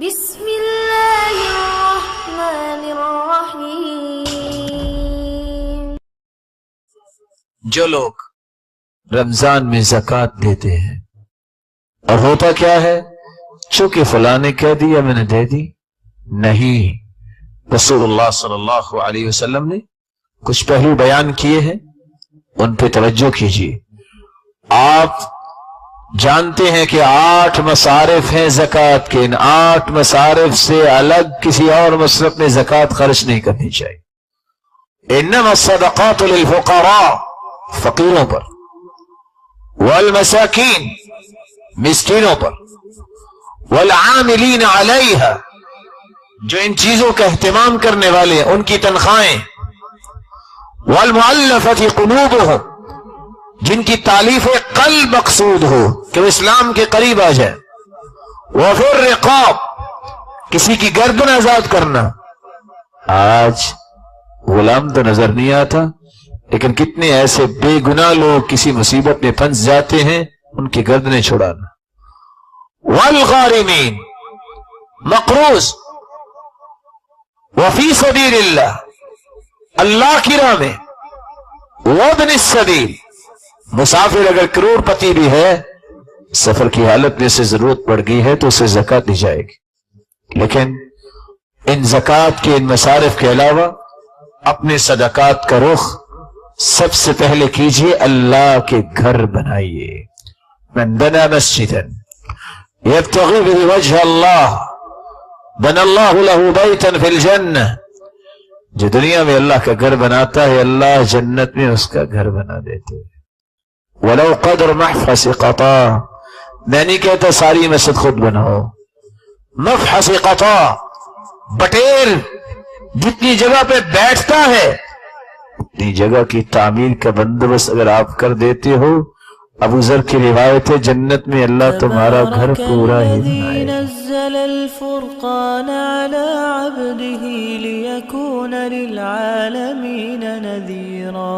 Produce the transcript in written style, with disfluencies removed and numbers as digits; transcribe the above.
بسم اللہ الرحمن الرحیم۔ جو لوگ رمضان میں زکوٰۃ دیتے ہیں اور ہوتا کیا ہے، چونکہ فلاں نے کہہ دیا میں نے دے دی، نہیں، رسول اللہ صلی اللہ علیہ وسلم نے کچھ پہلو بیان کیے ہیں، ان پہ توجہ کیجیے۔ آپ جانتے ہیں کہ 8 مصارف ہیں زکوٰۃ کے، ان 8 مصارف سے الگ کسی اور مصرف میں زکوٰۃ خرچ نہیں کرنی چاہیے۔ انما الصدقات للفقراء، فقیروں پر، والمساکین، مسکینوں پر، والعاملین علیہا، جو ان چیزوں کا اہتمام کرنے والے ہیں ان کی تنخواہیں، والمؤلفۃ قلوبہم، جن کی تالیف قلب مقصود ہو کہ وہ اسلام کے قریب آ جائے، وفی الرقاب، کسی کی گردن آزاد کرنا۔ آج غلام تو نظر نہیں آتا، لیکن کتنے ایسے بے گناہ لوگ کسی مصیبت میں پھنس جاتے ہیں، ان کی گردنیں چھڑانا۔ والغارمین، مقروض، وفی سبیل اللہ، اللہ کی راہ میں، وابن السبیل، مسافر اگر کروڑ پتی بھی ہے، سفر کی حالت میں سے ضرورت پڑ گئی ہے تو اسے زکوٰۃ دی جائے گی، لیکن ان زکوٰۃ کے ان مصارف کے علاوہ اپنے صدقات کا رخ سب سے پہلے کیجئے اللہ کے گھر بنائیے۔ من بنا مسجدا یبتغی بہ وجہ اللہ بنى اللہ له بیتا فی الجنہ، جو دنیا میں اللہ کا گھر بناتا ہے اللہ جنت میں اس کا گھر بنا دیتے ہیں۔ ولو قدر محفظ قطا، میں نہیں کہتا ساری مسجد خود بناؤ، محفظ قطا، بٹیر جتنی جگہ پہ بیٹھتا ہے اتنی جگہ کی تعمیر کا بندوبست اگر آپ کر دیتے ہو، ابو ذر کی روایت ہے جنت میں اللہ تمہارا گھر پورا ہی بنائے۔ نزل الفرقان على عبده ليكون للعالمين نذيرا۔